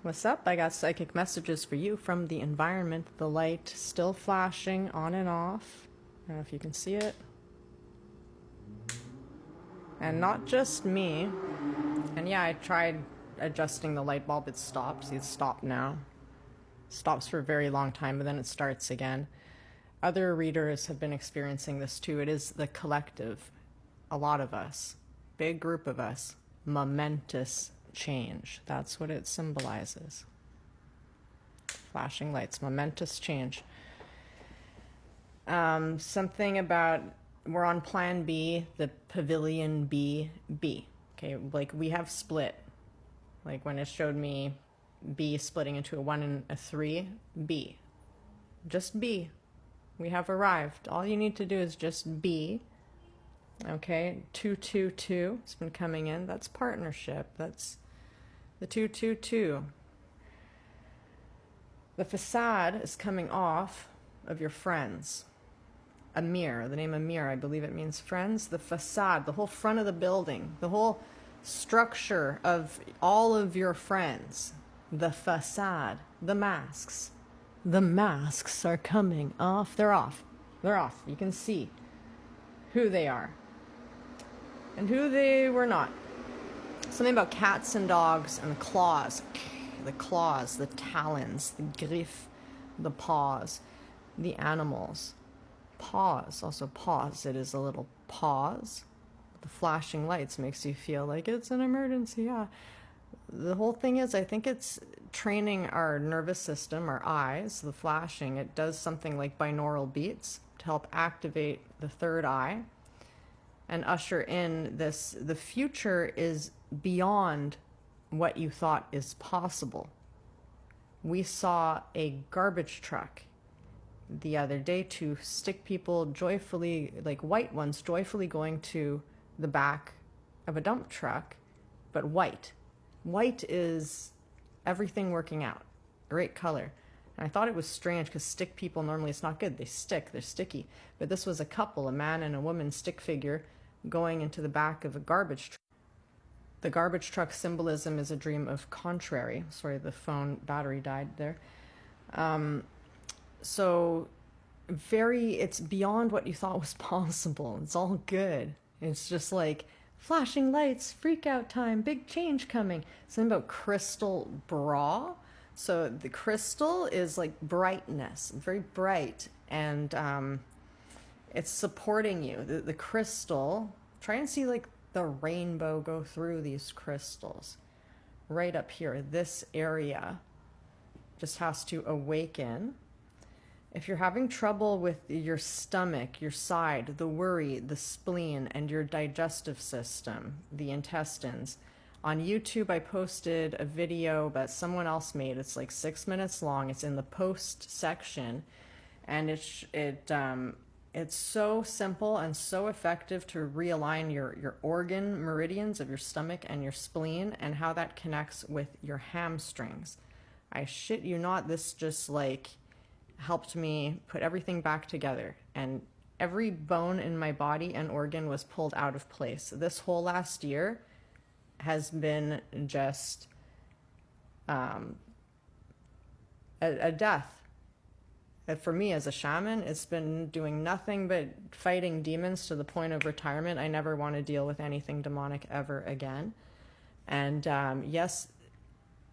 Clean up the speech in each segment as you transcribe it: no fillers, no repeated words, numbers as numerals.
What's up? I got psychic messages for you from the environment. The light still flashing on and off. I don't know if you can see it. And not just me. And yeah, I tried adjusting the light bulb. It stopped. See, it's stopped now. Stops for a very long time, but then it starts again. Other readers have been experiencing this too. It is the collective. A lot of us. Big group of us. Momentous change. That's what it symbolizes. Flashing lights, momentous change. Something about we're on plan B, the pavilion B. Okay, like we have split. Like when it showed me B splitting into a 1 and a 3, B. Just B. We have arrived. All you need to do is just be. Okay, 222 has been coming in. That's partnership. That's the 222. The facade is coming off of your friends. Amir, the name Amir, I believe it means friends. The facade, the whole front of the building, the whole structure of all of your friends. The facade, the masks. The masks are coming off. They're off. They're off. You can see who they are and who they were not. Something about cats and dogs and claws. The claws, the talons, the griffe, the paws, the animals. Pause, also pause. It is a little pause. The flashing lights makes you feel like it's an emergency. Yeah. The whole thing is, I think it's training our nervous system, our eyes, the flashing. It does something like binaural beats to help activate the third eye and usher in this. The future is beyond what you thought is possible. We saw a garbage truck the other day to stick people joyfully, like white ones, joyfully going to the back of a dump truck, but white. White is everything working out. Great color. And I thought it was strange because stick people, normally it's not good. They stick, they're sticky. But this was a couple, a man and a woman stick figure going into the back of a garbage truck. The garbage truck symbolism is a dream of contrary. Sorry, the phone battery died there. So it's beyond what you thought was possible. It's all good. It's just like flashing lights, freak out time, big change coming. Something about crystal bra. So the crystal is like brightness, very bright, and it's supporting you. The crystal, try and see like the rainbow go through these crystals. Right up here, this area just has to awaken. If you're having trouble with your stomach, your side, the worry, the spleen, and your digestive system, the intestines, on YouTube I posted a video that someone else made. It's like 6 minutes long. It's in the post section, and it's so simple and so effective to realign your organ meridians of your stomach and your spleen and how that connects with your hamstrings. I shit you not, this just like helped me put everything back together, and every bone in my body and organ was pulled out of place. This whole last year has been just a death. For me as a shaman, it's been doing nothing but fighting demons to the point of retirement. I never want to deal with anything demonic ever again. And yes,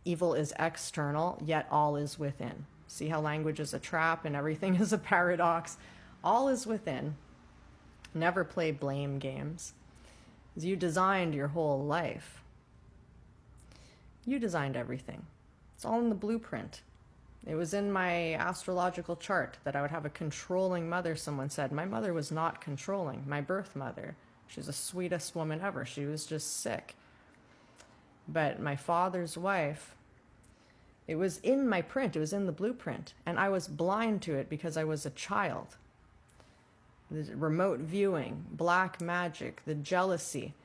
evil is external, yet all is within. See how language is a trap and everything is a paradox? All is within. Never play blame games. You designed your whole life. You designed everything. It's all in the blueprint. It was in my astrological chart that I would have a controlling mother. Someone said, my mother was not controlling. My birth mother. She's the sweetest woman ever. She was just sick. But my father's wife, it was in my print. It was in the blueprint. And I was blind to it because I was a child. The remote viewing, black magic, the jealousy.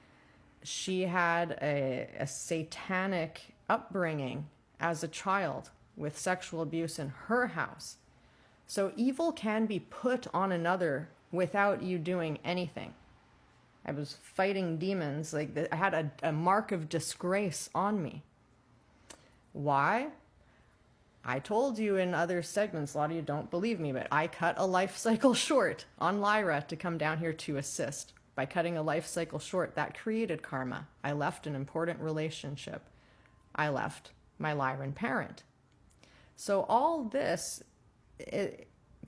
She had a satanic upbringing as a child with sexual abuse in her house. So evil can be put on another without you doing anything. I was fighting demons. Like I had a mark of disgrace on me. Why? I told you in other segments, a lot of you don't believe me, but I cut a life cycle short on Lyra to come down here to assist. By cutting a life cycle short, that created karma. I left an important relationship. I left my Lyran parent. So all this,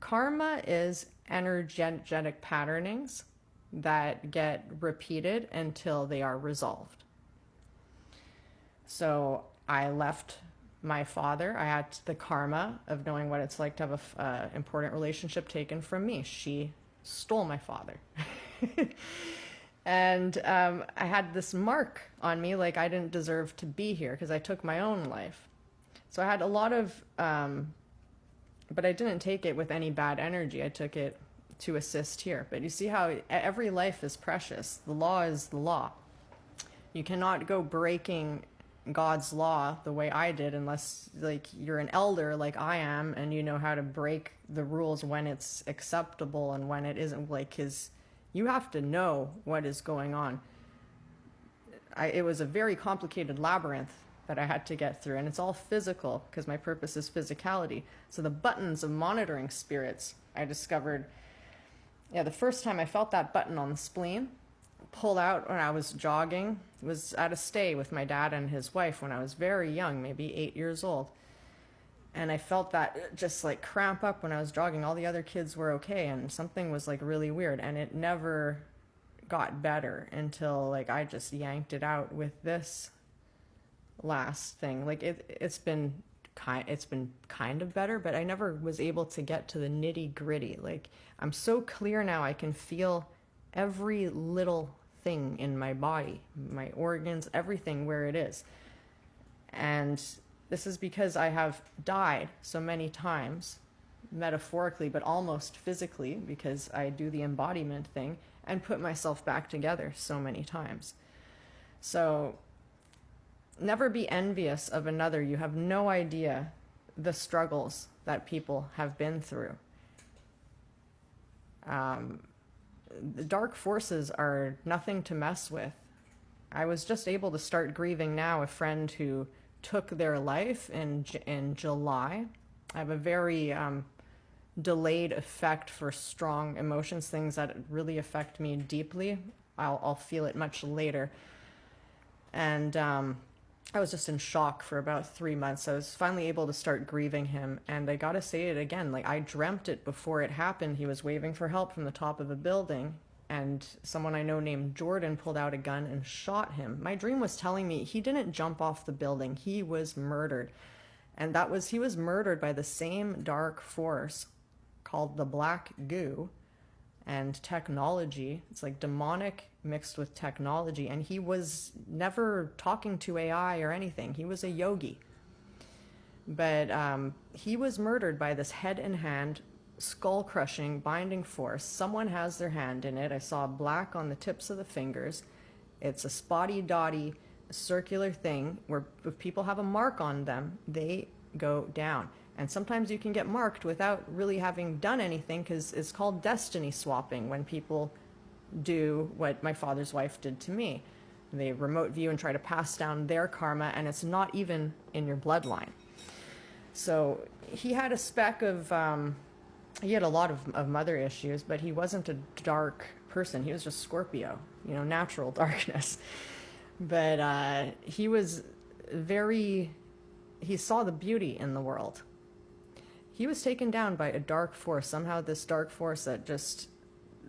karma is energetic patternings that get repeated until they are resolved. So I left my father. I had the karma of knowing what it's like to have an important relationship taken from me. She stole my father. And I had this mark on me like I didn't deserve to be here because I took my own life. So I had a lot of, but I didn't take it with any bad energy. I took it to assist here. But you see how every life is precious. The law is the law. You cannot go breaking God's law the way I did unless like you're an elder like I am and you know how to break the rules when it's acceptable and when it isn't, like, his. You have to know what is going on. It was a very complicated labyrinth that I had to get through, and it's all physical because my purpose is physicality. So the buttons of monitoring spirits, I discovered, the first time I felt that button on the spleen pull out when I was jogging, was at a stay with my dad and his wife when I was very young, maybe 8 years old. And I felt that just like cramp up when I was jogging. All the other kids were okay, and something was like really weird, and it never got better until like I just yanked it out with this last thing. Like it's been kind of better, but I never was able to get to the nitty gritty. Like I'm so clear now, I can feel every little thing in my body, my organs, everything where it is. And this is because I have died so many times, metaphorically, but almost physically, because I do the embodiment thing, and put myself back together so many times. So never be envious of another. You have no idea the struggles that people have been through. The dark forces are nothing to mess with. I was just able to start grieving now a friend who took their life in July. I have a very delayed effect for strong emotions, things that really affect me deeply. I'll feel it much later. And I was just in shock for about 3 months. I was finally able to start grieving him. And I gotta say it again, like I dreamt it before it happened. He was waving for help from the top of a building, and someone I know named Jordan pulled out a gun and shot him. My dream was telling me he didn't jump off the building. He was murdered. And he was murdered by the same dark force called the black goo and technology. It's like demonic mixed with technology. And he was never talking to AI or anything. He was a yogi. But he was murdered by this head in hand, skull-crushing, binding force. Someone has their hand in it. I saw black on the tips of the fingers. It's a spotty-dotty, circular thing where if people have a mark on them, they go down. And sometimes you can get marked without really having done anything, because it's called destiny swapping when people do what my father's wife did to me. They remote view and try to pass down their karma, and it's not even in your bloodline. So he had a speck of... he had a lot of mother issues, but he wasn't a dark person. He was just Scorpio, natural darkness. But he was he saw the beauty in the world. He was taken down by a dark force. Somehow this dark force that just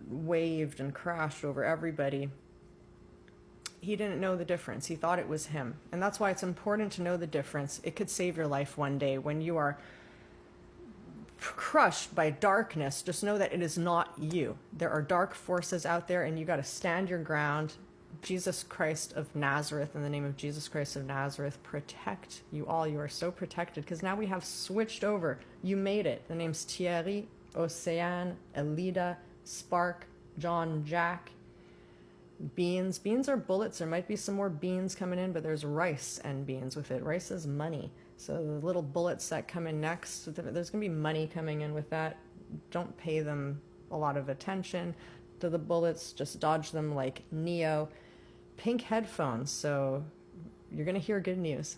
waved and crashed over everybody, he didn't know the difference. He thought it was him. And that's why it's important to know the difference. It could save your life one day when you are crushed by darkness. Just know that it is not you. There are dark forces out there, and you got to stand your ground. Jesus Christ of Nazareth, in the name of Jesus Christ of Nazareth, protect you all. You are so protected, because now we have switched over. You made it. The name's Thierry, Océane, Elida, Spark, John, Jack. Beans. Beans are bullets. There might be some more beans coming in, but there's rice and beans with it. Rice is money. So the little bullets that come in next, there's going to be money coming in with that. Don't pay them a lot of attention to the bullets. Just dodge them like Neo. Pink headphones, so you're going to hear good news.